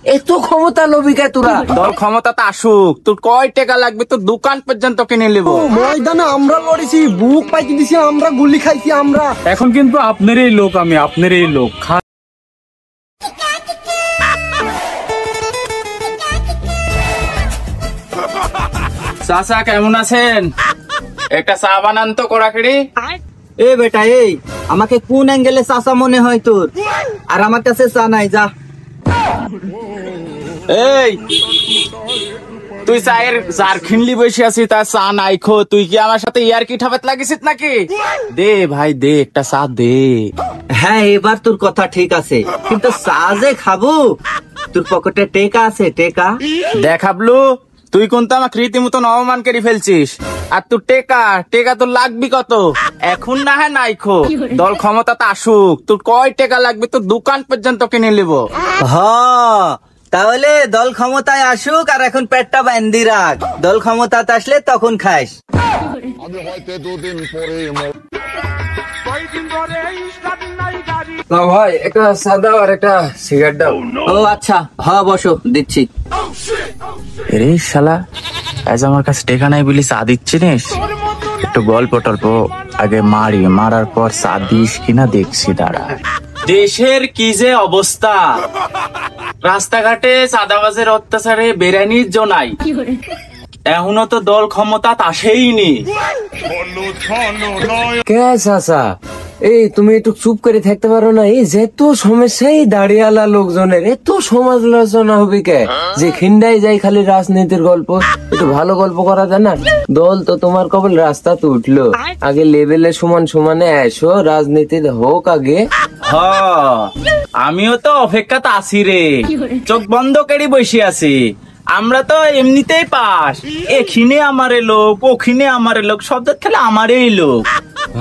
এত ক্ষমতা লবি কে তোরা? তোর ক্ষমতা তো আসুক, তোর কয় টাকা লাগবে তোর দোকান পর্যন্ত কিনে নেবো। ময়দানে আমরা লড়েছি, বুক পাইতে দিছি আমরা, গুলি খাইছি আমরা। এখন কিন্তু আপনারই লোক, আমি আপনারই লোক। চাচা কেমন আছেন? একটা চা বানান তো কড়াকড়ি। এ বেটা, এই আমাকে কোন অ্যাঙ্গেলে চাচা মনে হয় তোর? আর আমার কাছে চা নাই, যা। এই তুই চায়ের জার খিনলি বসে আছিস, তার চা নাই খো? তুই কি আমার সাথে ইয়ার কি ঠাপাত লাগিস নাকি? দে ভাই দে, একটা চা দে। হ্যাঁ, এবার তোর কথা ঠিক আছে, কিন্তু চা যে খাবো, তোর পকেটে টেকা আছে? টেকা দেখাবলু, তুই কিন্তু আমাকে রীতিমতন অপমান করে ফেলছিস। আর তোর টেকা টেকা তোর লাগবি কত? এখন না হয় নাই খো, দল ক্ষমতাতে আসুক, তোর কয় টাকা লাগবে তোর দোকান পর্যন্ত কিনে নেবো। তাহলে দল ক্ষমতায় আসুক, আর এখন পেটটা বান্ধি রাখ, দল ক্ষমতাতে আসলে তখন খাস। আমি হয়তো দুদিন পরে ভাই একটা চা দাও আর একটা সিগারেট দাও। ও আচ্ছা, হ্যাঁ বসো, দিচ্ছি। রে শালা, আজ আমার কাছে টেকা নাই বলি চা দিচ্ছিস? একটু গল্প টল্প আগে মারি, মারার পর চা দিস কিনা দেখছি, দাঁড়া। দেশের কি যে অবস্থা, রাস্তাঘাটে চাঁদাবাজের অত্যাচারে বেরানির জো নাই, এখনো তো দল ক্ষমতা আসেইনি। কে চাচা, এই তুমি একটু চুপ করে থাকতে পারো না? এই যেত সমস্যাই দাঁড়িয়ালা লোকজনের এত সমালোচনা হবে কে? যে খিন্ডাই যায় খালি রাজনীতির গল্প, একটু ভালো গল্প করা যায় না? দল তো তোমার কেবল রাস্তা তো উঠলো, আগে লেভেলে সমান সমানে এসো, রাজনীতি হোক আগে। আমিও তো অপেক্ষাতে আছি রে, চোখ বন্ধ করে বসে আছি। আমরা তো এমনিতেই পাস, এখিনে আমারে লোক, ওখিনে আমারে লোক, সব খেলে আমারই লোক।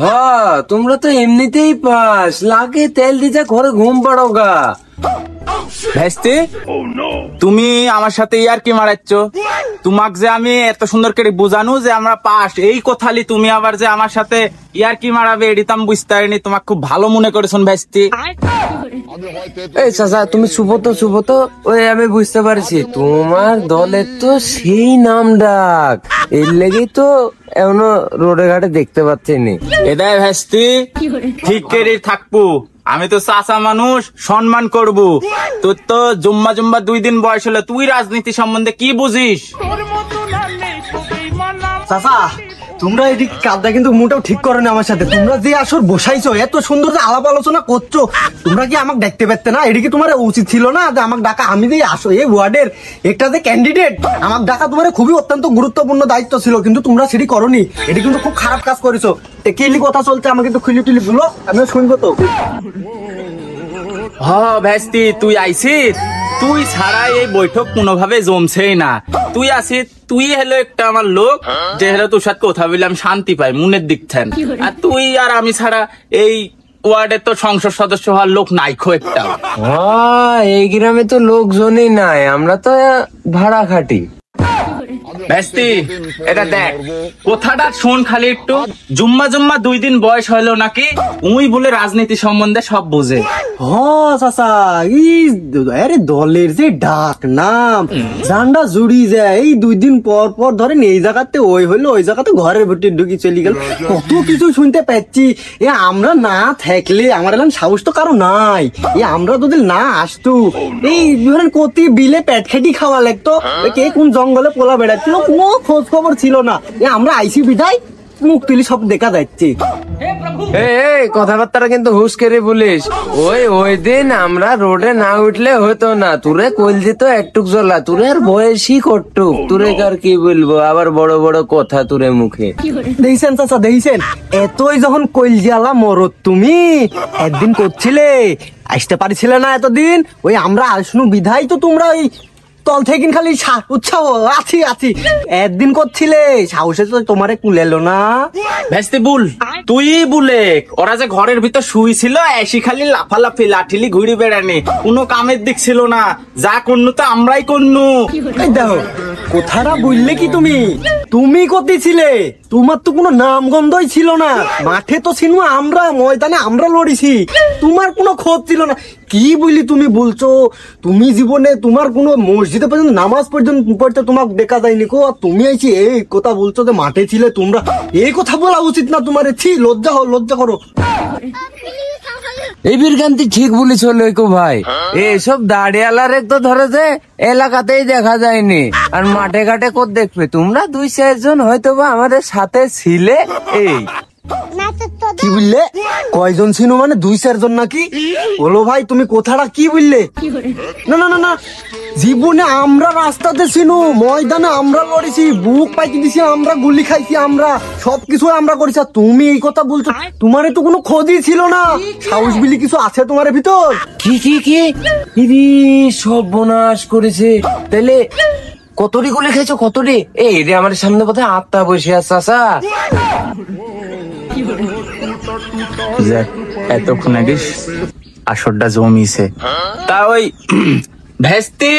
হ্যাঁ, তোমরা তো এমনিতেই পাস, লাগে তেল দিতে ঘরে ঘুম পাড়ো গা। ভেস্তে, তুমি আমার সাথে ইয়ার কি মারাচ্ছ? তোমাক যে আমি এত সুন্দর করে বুঝানো যে আমরা পাস, এই কথালি তুমি আবার যে আমার সাথে ইয়ার কি মারাবে, এটি তো আমি বুঝতে পারিনি। তোমাকে খুব ভালো মনে করেছেন ভেস্তে। এই চাচা তুমি চুপো তো, ওই আমি বুঝতে পারছি তোমার দলের তো সেই নাম ডাক, এর লেগেই তো এখনো রোডে ঘাটে দেখতে পাচ্ছি নি। এদাই ভেস্তে, ঠিক করে থাকবো, আমি তো চাচা মানুষ, সম্মান করবো। তোর তো জুম্মা 2 দিন বয়স হলো, তুই রাজনীতি সম্বন্ধে কি বুঝিস? চাচা, তোমরা এদিক কাজটা কিন্তু মোটেও ঠিক করো না আমার সাথে। তোমরা যে আসর বসাইছো, এত সুন্দর যে আলাপ আলোচনা করছো, তোমরা কি আমাকে দেখতে পারতে না? এদিকে তোমার উচিত ছিল না যে আমাকে ডাকা? আমি যে আসো এই ওয়ার্ডের একটা যে ক্যান্ডিডেট, আমাকে ডাকা তোমার খুবই অত্যন্ত গুরুত্বপূর্ণ দায়িত্ব ছিল, কিন্তু তোমরা সেটি করোনি। এটি কিন্তু খুব খারাপ কাজ করেছো। কেলি কথা চলছে, আমাকে তো খুলি টুলি বলো, আমিও শুনবো তো। ভেস্তি, তুই আইসিস, তুই ছাড়া এই বৈঠক কোনোভাবে জমছেই না। তুই আসিস, তুই হলো একটা আমার লোক, যে হলো তোর সাথে কথা বলে আমি শান্তি পাই মনের দিক থেকে। আর তুই আর আমি ছাড়া এই ওয়ার্ডের তো সংসদ সদস্য হওয়ার লোক নাই খো একটা। এই গ্রামে তো লোকজনই নাই, আমরা তো ভাড়া খাটি। ভেস্তি, এটা দেখ, কথাটা শোন খালি একটু। জুম্মা 2 দিন বয়স হলো নাকি, উই বলে রাজনীতি সম্বন্ধে সব বুঝে। চাচা, আরে দলের যে ডাক নাম জান্ডা জুড়ি যায়, এই 2 দিন পর পর ধরেন এই জায়গাতে ওই হইলো, ওই জায়গাতে ঘরের ভিতরে ঢুকি চলে গেল, কত কিছু শুনতে পাচ্ছি। আমরা না থাকলে, আমার এলাম সাহস তো কারো নাই, আমরা যদি না আসতো, এই ধরেন কতি বিলে পেট খেটি খাওয়া লাগতো, কে কোন জঙ্গলে পোলা বেড়াচ্ছিল, কোনো খোঁজ খবর ছিল না। আমরা আইসি বিদায় মুখ তুলি সব দেখা যাচ্ছে। এই কথাবার্তা কিন্তু হুশ করে বলিস। ওই দিন আমরা রোডে না উঠলে হতো না, তুরে কইল দিত একটুক জ্বলা, তুরে আর বয়সই কটুক, তুরে আর কি বলবো, আবার বড় বড় কথা তুরে মুখে। দেখছেন চাচা, দেখছেন, এতই যখন কইল জ্বালা মরত, তুমি একদিন করছিলে, আসতে পারছিলে না এতদিন, ওই আমরা আসনু বিধাই তো তোমরা ওই তল থেকে খালি উৎসাহ আছি একদিন করছিলে, সাহসে তো তোমারে কুলেলো না। ভেস্তে বুল, তুই বুলে, ওরা যে ঘরের ভিতর শুয়েছিল, এসি খালি লাফালাফি লাঠিলি ঘুরে বেড়ানি, কোনো কামের দিক ছিল না, যা করনু তো আমরাই করনু। দেখো, কথাটা বললে কি তুমি তুমি কোথায় ছিলে? তোমার তো কোনো নামগন্ধই ছিল না। মাঠে তো ছিল আমরা, ময়দানে আমরা লড়েছি, তোমার কোনো খোঁজ ছিল না। কি বলি তুমি বলছো? তুমি জীবনে তোমার কোনো মসজিদে পর্যন্ত নামাজ পর্যন্ত পড়তে তোমাকে দেখা যায়নি কো, আর তুমি আইছি এই কথা বলছো যে মাঠে ছিলে তোমরা। এই কথা বলা উচিত না তোমার। ছি, লজ্জা হও, লজ্জা করো। এই বীরকান্তি ঠিক বলিস লইকো ভাই, এসব দাড়িয়ালার তো ধরে যে এলাকাতেই দেখা যায়নি, আর মাঠে ঘাটে কত দেখবে? তোমরা 2-4 জন হয়তো বা আমাদের সাথে ছিলে। এই কি বললে? কয়জন ছিল মানে 2-4 জন নাকি? বলো ভাই তুমি কথাটা কি বললে? না না না না, জীবনে আমরা রাস্তাতে ছিল, ময়দানে আমরা লড়েছি, বুক পাইতে দিছি আমরা, গুলি খাইছি আমরা, সবকিছু আমরা করেছি। আর তুমি এই কথা বলছো? তোমার তো কোনো খোঁজই ছিল না। সাহস বিলি কিছু আছে তোমার ভিতর? কি কি কি ইরি সর্বনাশ করেছে। তাহলে কতটি গুলি খাইছো? কতটি? এই রে আমার সামনে বোধহয় আত্মা বসে আছে। চাচা এতক্ষণ আগে আসরটা জমিছে। তা ওই ভেস্তি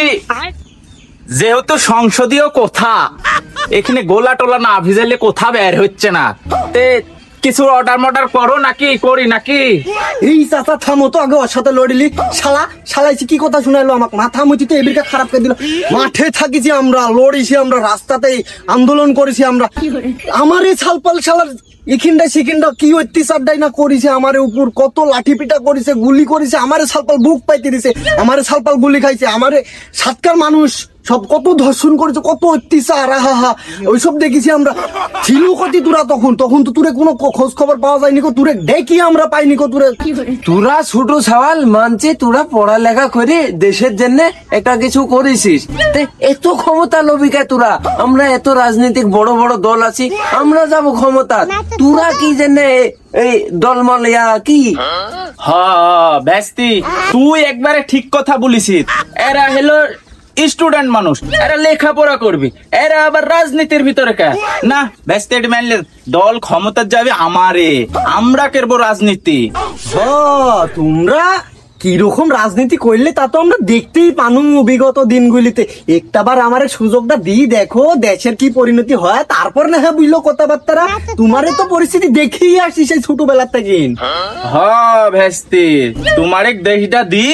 যেহেতু সংসদীয় কথা, এখানে গোলা টোলা না ভিজাইলে কোথা বের হচ্ছে না, তে কিছু অর্ডার মর্ডার করো নাকি? করি নাকি? এই চাচা থামো তো, আগে ওর সাথে লড়িলি। শালাইছি কি কথা শুনাইলো আমাকে? মাথা মুচি তো এবিরকে খারাপ করে দিল। মাঠে থাকিছি আমরা, লড়েছি আমরা, রাস্তাতেই আন্দোলন করেছি আমরা। আমার এই ছালপাল শালার এখিনটা সেখিনটা কি অত্যাচারটাই না করেছে আমার উপর, কত লাঠি পিটা করেছে, গুলি করেছে, আমারে ছালপাল বুক পাইতে দিছে, আমারে ছালপাল গুলি খাইছে, আমারে সাতকার মানুষ সব কত ধর্ষণ করেছে, কত অত্যাচার। আহা, ওইসব দেখেছি আমরা। ছিল কতি তোরা তখন? তখন তো তোরে কোনো খোঁজ খবর পাওয়া যায়নি কো, তোরে দেখি আমরা পাইনি কো তোরে। তোরা ছোট সওয়াল মানছি, তোরা পড়ালেখা করে দেশের জন্য একটা কিছু করেছিস, এত ক্ষমতা লবিকা তোরা। আমরা এত রাজনৈতিক বড় বড় দল আছি, আমরা যাব ক্ষমতা, তোরা কি জন্য এই দলমলিয়া কি? ভেস্তি তুই একবারে ঠিক কথা বলিস। এরা হলো স্টুডেন্ট মানুষ, এরা লেখাপড়া করবি, এরা আবার রাজনীতির ভিতরে কে না? ভেস্তি মানলে দল ক্ষমতার যাবে আমারে, আমরা করবো রাজনীতি। তোমরা কিরকম রাজনীতি করলে তা তো আমরা দেখতেই পানু বিগত দিনগুলিতে। একটাবার আমার সুযোগটা দিই, দেখো দেশের কি পরিণতি হয়, তারপর না হ্যাঁ বুঝলো কথাবার্তারা। তোমারে তো পরিস্থিতি দেখেই আসি সেই ছোটবেলার থেকে। ভেস্তি তোমার দেশটা দি,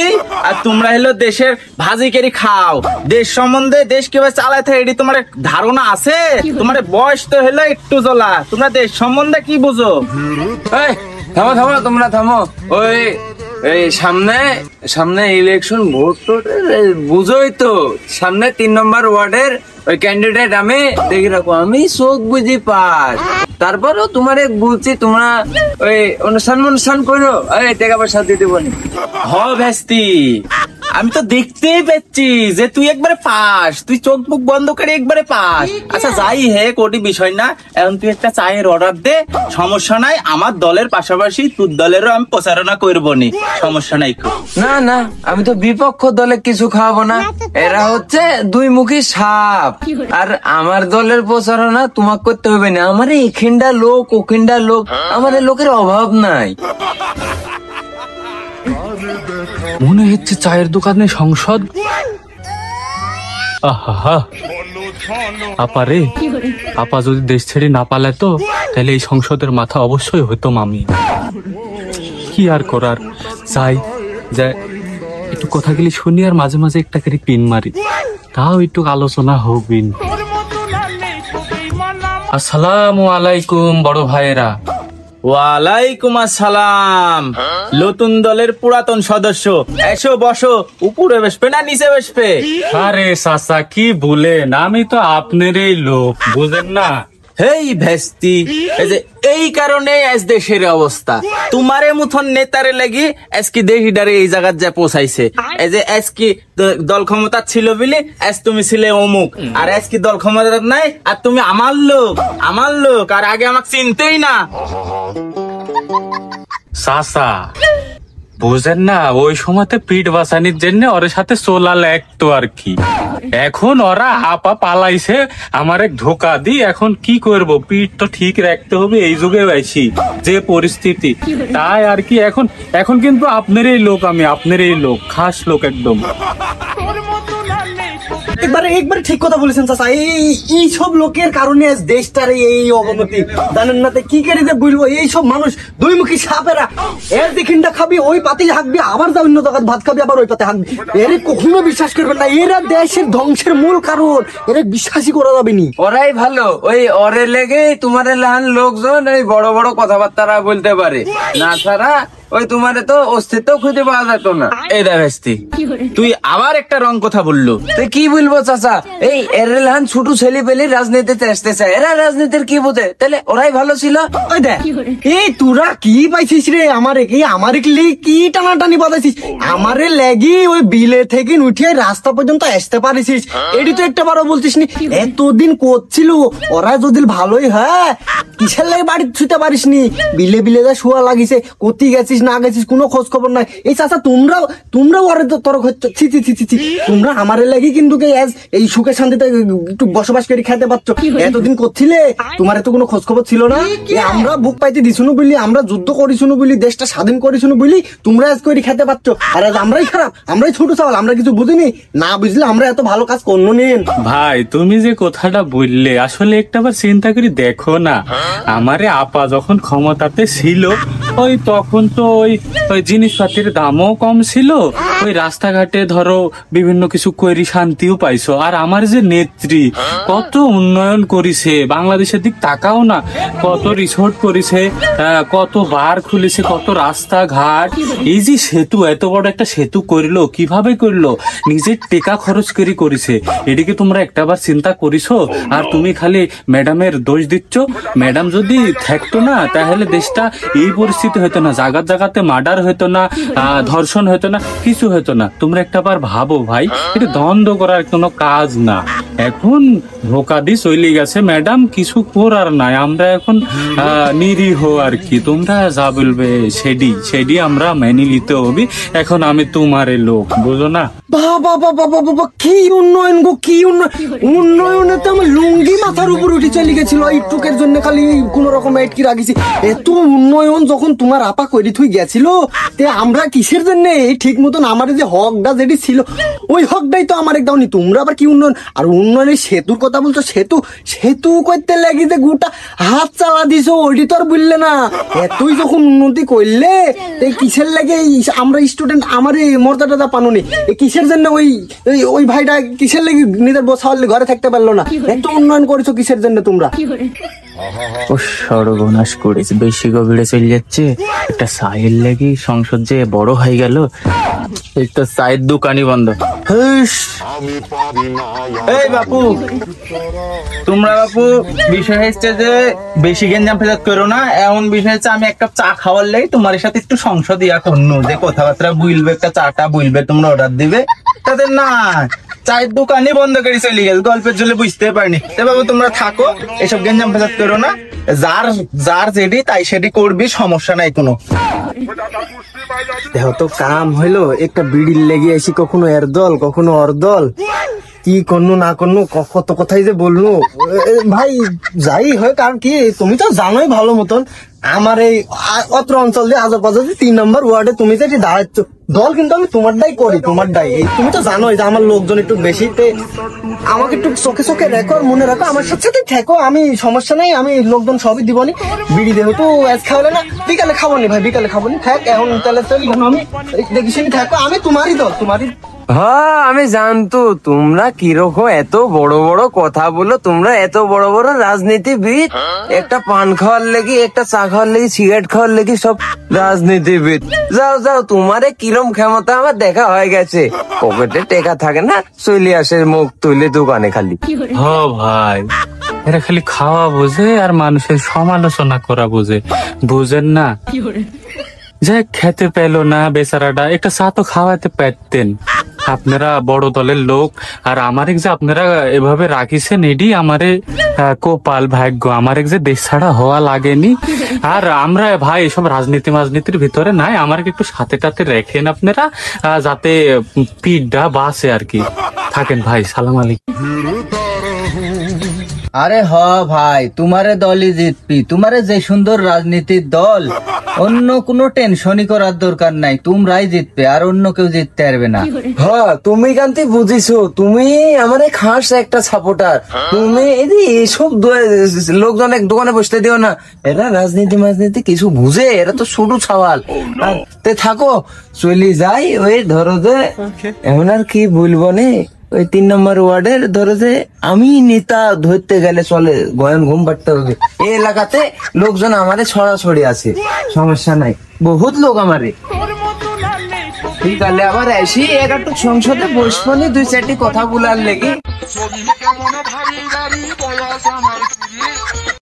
আর তোমরা হলো দেশের ভাজি কেরি খাও। দেশ সম্বন্ধে, দেশ কিভাবে চালায় থাকে এটি তোমার ধারণা আছে? তোমার বয়স তো হলো একটু জ্বলা, তোমরা দেশ সম্বন্ধে কি বুঝো? থামো থামো, তোমরা থামো। ওই এই সামনে ইলেকশন, ভোট টোট বুঝোই তো, সামনে 3 নম্বর ওয়ার্ডের ওই ক্যান্ডিডেট আমি, দেখি রাখো আমি চোখ বুঝি পাস। তারপরও তোমার বলছি, তোমরা ওই অনুষ্ঠান করো, টাকা পয়সা দিতে বলি। ভেস্তি আমি তো দেখতেই পাচ্ছি যে তুই একবারে পাস, তুই চোখ মুখ বন্ধ করে একবারে পাস। আচ্ছা যাই হে, কোটি বিষয় না, এখন তুই একটা চায়ের অর্ডার দে, সমস্যা নাই। আমার দলের পাশাপাশি তোর দলেরও আমি প্রচারণা করবো নি, সমস্যা নাই। না না, আমি তো বিপক্ষ দলে কিছু খাওয়াবো না, এরা হচ্ছে 2 মুখী সাপ। আর আমার দলের প্রচারণা তোমাকে করতে হবে না, আমার এখিনটা লোক ওখিনটা লোক, আমার লোকের অভাব নাই। মনে হচ্ছে চায়ের দোকানে সংসদ। আহা, আপা রে, আপা যদি দেশ ছেড়ে না পালাতো তাহলে এই সংসদের মাথা অবশ্যই হইতাম আমি। কি আর করার, চাই যে একটু কথাগুলি শুনি আর মাঝে মাঝে একটা করে পিন মারি, তাও একটু আলোচনা হবিন। আসসালামু আলাইকুম বড় ভাইয়েরা। ওয়ালাইকুম আসসালাম। নতুন দলের পুরাতন সদস্য, এসো বসো। উপরে বসবে না নিচে বসবে? আরে চাচা কি বলেন, আমি তো আপনারই লোক, বুঝেন না? হেই ভেস্তি, এই যে এই কারণে আজ দেশের অবস্থা। তোমারে মতন নেতারে লাগি আজকে দেশিডারে এই জায়গায় যা পৌঁছাইছে। এই যে আজকে দল ক্ষমতা ছিল বলে আজ তুমি ছিলে অমুক, আর আজকে দল ক্ষমতা নাই আর তুমি আমার লোক, আর আগে আমাকে চিনতেই না। চাচা বুঝেন না, ওই সময়তে পিঠ বাঁচানির জন্য ওর সাথে চলা লাগতো আর কি। এখন ওরা আপা পালাইছে, আমার এক ধোকা দি, এখন কি করব, পিঠ তো ঠিক রাখতে হবে। এই যুগে আইছি যে পরিস্থিতি, তাই আর কি। এখন কিন্তু আপনারই লোক, আমি আপনারই লোক, খাস লোক একদম। একবারে ঠিক কথা বলেছেন চাচা। এই সব লোকের কারণে আজ দেশটার এই অবনতি, জানেন না? কি করে যে বলবো, এই সব মানুষ দুই মুখী সাপেরা। এর দেখিনটা খাবি, ওই পাতে হাঁকবি, আবার যা অন্য জায়গায় ভাত খাবি, আবার ওই পাতে হাঁকবি। এরে কখনো বিশ্বাস করবেন না, এরা দেশের ধ্বংসের মূল কারণ। এরা বিশ্বাসই করা যাবে নি। ওরাই ভালো, ওই অরে লেগে তোমার লাহান লোকজন এই বড় বড় কথাবার্তা বলতে পারে, না ছাড়া ওই তোমার তো অস্তিত্ব খুঁজে পাওয়া যেত না। এই দেখাস্তি, তুই আবার একটা রং কথা বললো। তো কি বলবো চাচা, এই এরেলহান ছোট ছেলে পেলে রাজনীতিতে আসতে চায়, এরা রাজনীতির কি বোঝে? তাহলে ওরাই ভালো ছিল। ওই দেখ, এই তোরা কি পাইছিস রে? আমারে কি টানাটানি বাজাইছিস? আমারে লেগি ওই বিলে থেকে উঠিয়ে রাস্তা পর্যন্ত আসতে পারিস, এটি তো একটা বারো বলছিস নি। এতদিন করছিল ওরা যদি ভালোই হয়, কিসের লাগে বাড়ি ছুতে পারিস নি? বিলে বিলে যা শোয়া লাগিছে, কোথায় গেছিস না গেছিস কোনো খোঁজ খবর নাই। এই চাচা তোমরাও ওরে তরক হচ্ছে, ছি ছি ছি ছি ছি। তোমরা আমারে লাগি কিন্তু এই সুখে শান্তিতে একটু বসবাস করে খেতে পারছো। এতদিন করছিলে, তোমার তো কোনো খোঁজ খবর ছিল না। আমরা বুক পাইতে দিছুনো বলি, আমরা যুদ্ধ করিছুনো বলি, দেশটা স্বাধীন করিছুনো বলি তোমরা আজ করে খেতে পারছো। আর আজ আমরাই খারাপ, আমরাই ছোট চাওয়াল, আমরা কিছু বুঝিনি। না বুঝলে আমরা এত ভালো কাজ করবো নেন। ভাই তুমি যে কথাটা বললে, আসলে একটাবার চিন্তা করে দেখো না, আমারে আপা যখন ক্ষমতাতে ছিল, ওই তখন তো ওই জিনিসপাতির দামও কম ছিল, ওই রাস্তাঘাটে ধরো বিভিন্ন কিছু করি শান্তিও পাইছো। আর আমার যে নেত্রী কত উন্নয়ন করেছে, বাংলাদেশের দিক তাকাও না, কত রিসোর্ট করেছে, কত বার খুলেছে, কত রাস্তাঘাট। এই যে সেতু, এত বড় একটা সেতু করলো, কিভাবে করলো? নিজের টেকা খরচ করে করেছে। এদিকে তোমরা একটাবার চিন্তা করিছো? আর তুমি খালি ম্যাডামের দোষ দিচ্ছ। ম্যাডাম যদি থাকতো না, তাহলে দেশটা এই পরিস্থিতি হতো না, জায়গা জায়গাতে মার্ডার হতো না, ধর্ষণ হতো না, কিছু হতো না। তোমরা একটাবার ভাবো ভাই, এটা দ্বন্দ্ব করার কোনো কাজ না। এখন ধোকা দিয়ে চলে গেছে ম্যাডাম, কিছু করার নাই। আমরা এখন নিরীহ আর কি। তোমরা যা বলবে সেডি আমরা মেনে নিতে হবে। এখন আমি তোমারে লোক, বুঝো না? বাবা বাবা বাবা, কি উন্নয়ন গো, কি উন্নয়নে তো আমার লুঙ্গি মাথার উপর উঠে চলে গেছিল এইটুকের জন্য। খালি কোন রকম এটকি রাখিছি। এত উন্নয়ন যখন তোমার আপা করি থুই গেছিল, তে আমরা কিসের জন্য এই ঠিক মতন আমার যে হকটা যেটি ছিল, ওই হকটাই তো আমার একদম নি। তোমরা আবার কি উন্নয়ন? আর উন্নয়নের সেতুর কথা বলছো, সেতু করতে লাগি যে গোটা হাত চালা দিছো, ওইটি তো আর বললে না। এতই যখন উন্নতি করলে, এই কিসের লাগে আমরা স্টুডেন্ট আমার এই মর্যাদাটা পানো নি? কিসের জন্য ওই ভাইটা কিসের লাগে নিজের বসা ঘরে থাকতে পারলো না? এত উন্নয়ন করেছো কিসের জন্য তোমরা? ও সর্বনাশ করেছে, বেশি গভীরে চলে যাচ্ছে। একটা চায়ের লাগি সংসদ যে বড় হয়ে গেল, একটা চায়ের দোকানই বন্ধ। আমি পারি না এই বাপু, তোমরা বাপু বিষয় হচ্ছে যে বেশি গেঞ্জাম ফেজাত করো না। এমন বিষয় হচ্ছে আমি এক কাপ চা খাওয়ার লাই তোমার সাথে একটু সংসদ ইয়া করনো, যে কথাবার্তা বলবে, একটা চাটা বলবে, তোমরা অর্ডার দিবে, তাদের না চায়ের দোকানই বন্ধ করে চলে গেছে। গল্পের জন্য বুঝতে পারিনি। তো বাবু তোমরা থাকো, এসব গেঞ্জাম ফেজাত করো না। যার যেটি তাই সেটি করবি, সমস্যা নাই কোনো। দেখো তো কাম হইলো, একটা বিড়ির লেগে আসি, কখনো এর দল কখনো ওর দল, কি করলো না করলো, কত কথাই যে বললো। ভাই যাই হয়, কারণ কি তুমি তো জানোই ভালো মতন, আমার এই অত্র অঞ্চল দিয়ে আজর পাজর 3 নম্বর ওয়ার্ডে তুমি যে দাঁড়াচ্ছ, দল কিন্তু আমি তোমারটাই করি, তোমারটাই। তুমি তো জানোই যে আমার লোকজন একটু বেশি, আমাকে একটু চোখে চোখে রেখো, মনে রাখো, আমার সাথে সাথে থেকো। আমি সমস্যা নেই, আমি লোকজন সবই দিবনি। বিড়ি দেহ তো আজ খাওয়ালে না, বিকালে খাবনি ভাই, বিকালে খাবনি। থাক এখন তাহলে চলি, আমি দেখিস থাকো, আমি তোমারই দল, তোমারই। হ্যাঁ আমি জানতো তোমরা কিরকম এত বড় বড় কথা বলো। তোমরা এত বড় বড় রাজনীতিবিদ, একটা পান খাওয়ার লেগে, একটা চা খাওয়ার লেগে, সিগারেট খাওয়ার লেগে সব রাজনীতিবিদ। যাও যাও, তোমারে কিরম ক্ষমতা আমার দেখা হয়ে গেছে। পকেটে টেকা থাকে না, চলে আসে মুখ তুলে দোকানে খালি। হ ভাই, এরা খালি খাওয়া বোঝে আর মানুষের সমালোচনা করা বোঝে, বুঝেন না? যে খেতে পেলো না বেচারাটা, একটা চা তো খাওয়াতে পারতেন। আপনারা বড় দলের লোক, আর আমার যে আপনারা এভাবে রাখিছেন, এটি আমারে কপাল ভাগ্য। আমার যে দেশ ছাড়া হওয়া লাগেনি। আর আমরা ভাই এসব রাজনীতির ভিতরে নাই, আমার একটু সাথে টাতে রেখেন আপনারা, যাতে পিঠটা বাঁচে আর কি। থাকেন ভাই, সালাম আলাইকুম। আরে হ ভাই, তোমারে দলই জিতবি। তোমারে যে সুন্দর রাজনীতির দল, অন্য কোনো টেনশনই করার দরকার নাই, তোমরাই জিতবে, আর অন্য কেউ জিততে পারবে না। হ্যাঁ তুমি কান্তি বুঝিছো, তুমি আমারে খাস একটা সাপোর্টার। তুমি এই যে এইসব লোকজন এক দোকানে বসতে দিও না, এরা রাজনীতি মাজনীতি কিছু বুঝে, এরা তো শুরু ছাওয়াল। আর তে থাকো, চলি যাই। ওই ধরো যে এমন আর কি বলবো নে, ওই 3 নম্বর ওয়ার্ডের ধরো যে আমি নেতা ধরতে গেলে চলে, গয়ন ঘুম পাড়তে হবে। এই এলাকাতে লোকজন আমারে ছড়াছড়ি আছে, সমস্যা নাই, বহুত লোক আমারে। ঠিক আছে, আবার আসি একটু সংসদে বসবো নি, 2-4টি কথা বলার লেগে। শরীর কেমন ভারী ভারী বয়স আমার